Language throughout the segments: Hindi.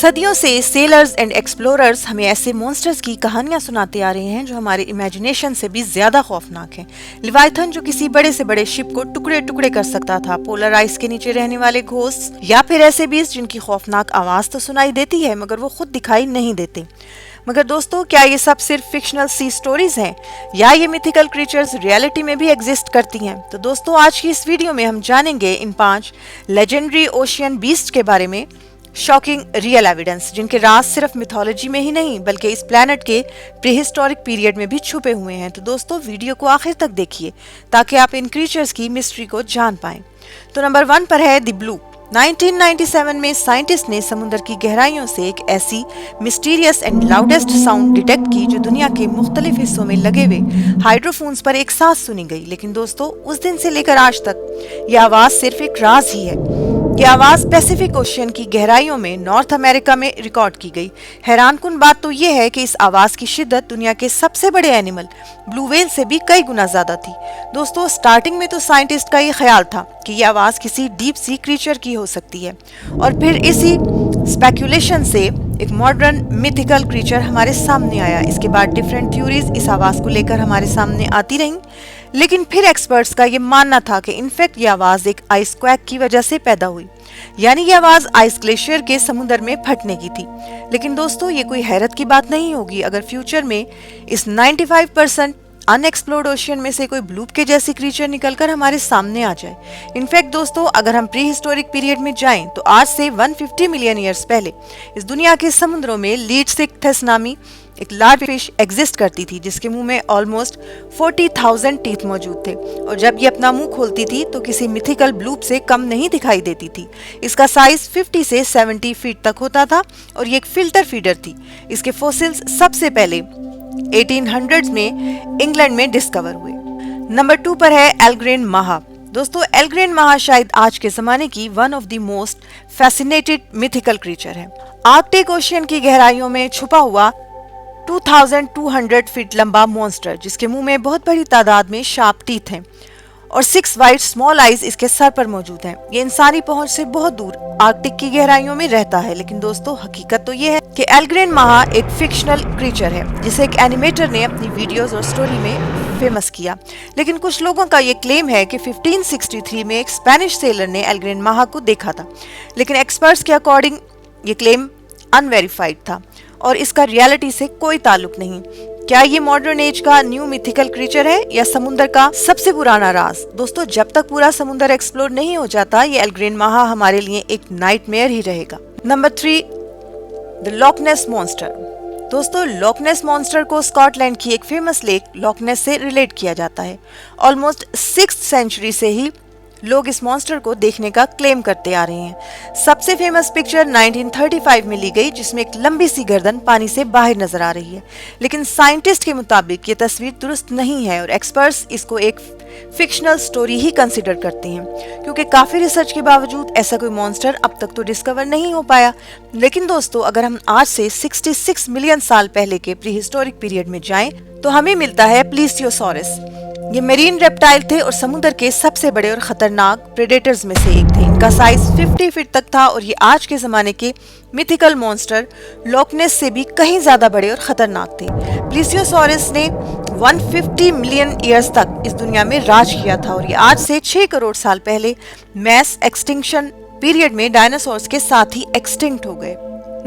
सदियों से सेलर्स एंड एक्सप्लोरर्स हमें ऐसे मॉन्स्टर्स की कहानियां सुनाते आ रहे हैं जो हमारे इमेजिनेशन से भी ज्यादा खौफनाक हैं। लिवाइथन जो किसी बड़े से बड़े शिप को टुकड़े टुकड़े कर सकता था, पोलर आइस के नीचे रहने वाले घोस्ट, या फिर ऐसे बीस्ट जिनकी खौफनाक आवाज तो सुनाई देती है मगर वो खुद दिखाई नहीं देते। मगर दोस्तों, क्या ये सब सिर्फ फिक्शनल सी स्टोरीज हैं या ये मिथिकल क्रीचर्स रियलिटी में भी एग्जिस्ट करती हैं? तो दोस्तों, आज की इस वीडियो में हम जानेंगे इन 5 लेजेंडरी ओशियन बीस्ट के बारे में, शॉकिंग रियल एविडेंस जिनके राज सिर्फ मिथोलॉजी में ही नहीं बल्कि इस प्लेनेट के प्रीहिस्टोरिक पीरियड में भी छुपे हुए हैं। तो दोस्तों, वीडियो को आखिर तक देखिए ताकि आप इन क्रीचर्स की मिस्ट्री को जान पाएं। तो नंबर 1 पर है द ब्लू। 1997 में साइंटिस्ट ने समुद्र की गहराइयों से एक ऐसी mysterious and loudest sound detect की जो दुनिया के मुख्तलिफ हिस्सों में लगे हुए हाइड्रोफोन्स पर एक साथ सुनी गई। लेकिन दोस्तों, उस दिन से लेकर आज तक यह आवाज सिर्फ एक राज ही है। यह आवाज पैसिफिक ओशियन की गहराइयों में नॉर्थ अमेरिका में रिकॉर्ड की गई। हैरानकुन बात तो यह है कि इस आवाज की शिद्दत दुनिया के सबसे बड़े एनिमल ब्लू व्हेल से भी कई गुना ज्यादा थी। दोस्तों, स्टार्टिंग में तो साइंटिस्ट का ये ख्याल था कि यह आवाज किसी डीप सी क्रीचर की हो सकती है, और फिर इसी स्पेकुलेशन से एक मॉडर्न मिथिकल क्रीचर हमारे सामने आया। इसके बाद डिफरेंट थ्योरीज इस आवाज को लेकर हमारे सामने आती रहीं, लेकिन फिर एक्सपर्ट्स का ये मानना था कि इनफैक्ट ये आवाज एक आइस क्वैक की वजह से पैदा हुई, यानी ये आवाज आइस ग्लेशियर के समुद्र में फटने की थी। लेकिन दोस्तों, ये कोई हैरत की बात नहीं होगी अगर फ्यूचर में इस 95% अनएक्सप्लोर्ड ओशियन में से कोई ब्लूप के जैसी क्रीचर निकलकर हमारे सामने आ जाए। इनफैक्ट दोस्तों, अगर हम प्री हिस्टोरिक पीरियड में जाएं तो आज से 150 मिलियन ईयर्स पहले इस दुनिया के समुद्रों में लीडसिक्थेस नामी एक लार्ज फिश एग्जिस्ट करती थी जिसके मुंह में ऑलमोस्ट 40,000 टीथ मौजूद थे, और जब ये अपना मुंह खोलती थी तो किसी मिथिकल ब्लूप से कम नहीं दिखाई देती थी। इसका साइज 50 से 70 फीट तक होता था और ये एक फिल्टर फीडर थी। इसके फॉसिल्स सबसे पहले 1800s में इंग्लैंड में डिस्कवर हुए। नंबर 2 पर है एल्ग्रेन माहा। दोस्तों, एल्ग्रेन माहा शायद आज के जमाने की one of the most fascinated mythical creature है। आर्कटिक ओशियन की गहराइयों में छुपा हुआ 2200 फीट लंबा मॉन्स्टर जिसके मुंह में बहुत बड़ी तादाद में शार्प टीथ हैं और 6 वाइट स्मॉल आइज इसके सर पर मौजूद हैं। ये इंसानी पहुंच से बहुत दूर आर्कटिक की गहराइयों में रहता है। लेकिन दोस्तों, हकीकत तो ये है कि एल्ग्रेन माहा एक फिक्शनल क्रीचर है जिसे एक एनिमेटर ने अपनी वीडियोस और स्टोरी में फेमस किया। लेकिन कुछ लोगों का ये क्लेम है कि 1563 में एक स्पेनिश सेलर ने एल्ग्रेन माहा को देखा था, लेकिन एक्सपर्ट्स के अकॉर्डिंग ये क्लेम अनवेरिफाइड था और इसका रियलिटी से कोई ताल्लुक नहीं। क्या ये मॉडर्न एज का न्यू मिथिकल क्रीचर है या समुद्र का सबसे पुराना राज? दोस्तों, जब तक पूरा समुद्र एक्सप्लोर नहीं हो जाता ये एल्ग्रेन माहा हमारे लिए एक नाइटमेयर ही रहेगा। Number 3, the Loch Ness monster. दोस्तों, लॉक नेस मॉन्स्टर को स्कॉटलैंड की एक फेमस लेक लॉक नेस से रिलेट किया जाता है। ऑलमोस्ट 6th सेंचुरी से ही लोग इस मॉन्स्टर को देखने का क्लेम करते आ रहे हैं। सबसे फेमस पिक्चर 1935 में ली गई जिसमें एक लंबी सी गर्दन पानी से बाहर नजर आ रही है, लेकिन साइंटिस्ट के मुताबिक ये तस्वीर दुरुस्त नहीं है और एक्सपर्ट्स इसको एक फिक्शनल स्टोरी ही कंसिडर करते हैं, क्योंकि काफी रिसर्च के बावजूद ऐसा कोई मॉन्स्टर अब तक तो डिस्कवर नहीं हो पाया। लेकिन दोस्तों, अगर हम आज से 66 मिलियन साल पहले के प्री हिस्टोरिक पीरियड में जाएं तो हमें मिलता है प्लीसियोसॉरस। ये मेरीन रेप्टाइल थे और समुद्र के सबसे बड़े और खतरनाक प्रेडेटर्स में से एक थे। इनका साइज 50 फीट तक था और ये आज के जमाने के मिथिकल मॉन्स्टर लॉकनेस से भी कहीं ज्यादा बड़े और खतरनाक थे। प्लीसियोसॉरस ने 150 मिलियन ईयर्स तक इस दुनिया में राज किया था और ये आज से 6 करोड़ साल पहले मैस एक्सटिंक्शन पीरियड में डायनासोर्स के साथ ही एक्सटिंक्ट हो गए।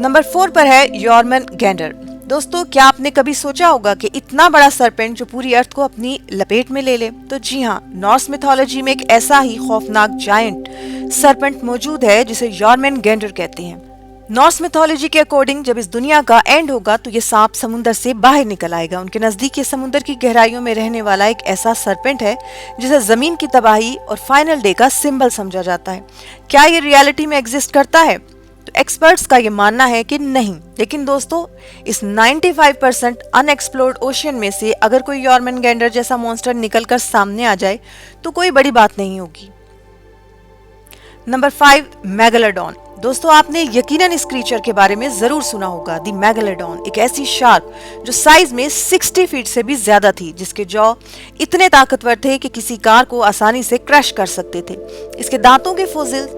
नंबर 4 पर है यॉर्मनगैंडर। दोस्तों, क्या आपने कभी सोचा होगा कि इतना बड़ा सरपेंट जो पूरी अर्थ को अपनी लपेट में ले ले? तो जी हाँ, नॉर्स मिथोलॉजी में एक ऐसा ही खौफनाक जायंट सरपेंट मौजूद है जिसे यॉर्मनगैंडर कहते हैं। नॉर्स मिथोलॉजी के अकॉर्डिंग जब इस दुनिया का एंड होगा तो ये सांप समुद्र से बाहर निकल आएगा। उनके नजदीक ये समुद्र की गहराइयों में रहने वाला एक ऐसा सरपेंट है जिसे जमीन की तबाही और फाइनल डे का सिंबल समझा जाता है। क्या ये रियलिटी में एग्जिस्ट करता है? तो एक्सपर्ट्स का ये मानना है कि नहीं। लेकिन दोस्तों, इस 95% अनएक्सप्लोर्ड ओशियन में से अगर कोई यॉर्मनगैंडर जैसा मॉन्स्टर निकलकर सामने आ जाए तो कोई बड़ी बात नहीं होगी। Number 5, megalodon. दोस्तों, आपने यकीनन इस क्रीचर के बारे में जरूर सुना होगा। दी मेगालोडॉन एक ऐसी शार्क जो साइज में 60 फीट से भी ज्यादा थी, जिसके जॉ इतने ताकतवर थे कि किसी कार को आसानी से क्रश कर सकते थे। इसके दांतों के फॉसिल्स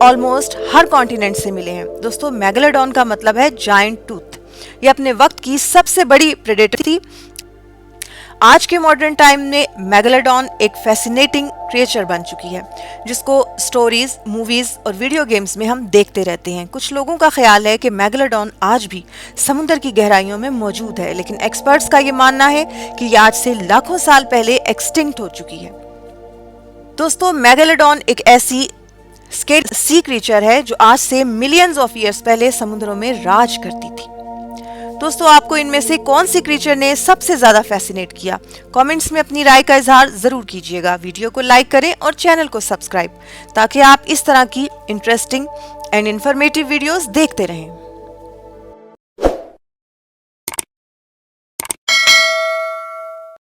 ऑलमोस्ट हर कॉन्टिनेंट से मिले हैं। दोस्तों, मेगालोडॉन का मतलब है जायंट टूथ। ये अपने वक्त की सबसे बड़ी प्रेडेटर थी। आज के मॉडर्न टाइम में मेगालोडॉन एक फैसिनेटिंग क्रिएचर बन चुकी है, जिसको स्टोरीज, मूवीज और वीडियो गेम्स में हम देखते रहते हैं। कुछ लोगों का ख्याल है कि मेगालोडॉन आज भी समुद्र की गहराइयों में मौजूद है, लेकिन एक्सपर्ट्स का ये मानना है कि ये आज से लाखों साल पहले एक्सटिंक्ट हो चुकी है। दोस्तों, मेगालोडॉन एक ऐसी स्केल सी क्रीचर है जो आज से मिलियंस ऑफ ईयर्स पहले समुद्रों में राज करती थी। दोस्तों, आपको इनमें से कौन सी क्रीचर ने सबसे ज्यादा फैसिनेट किया? कमेंट्स में अपनी राय का इजहार जरूर कीजिएगा। वीडियो को लाइक करें और चैनल को सब्सक्राइब, ताकि आप इस तरह की इंटरेस्टिंग एंड इंफॉर्मेटिव वीडियोस देखते रहें।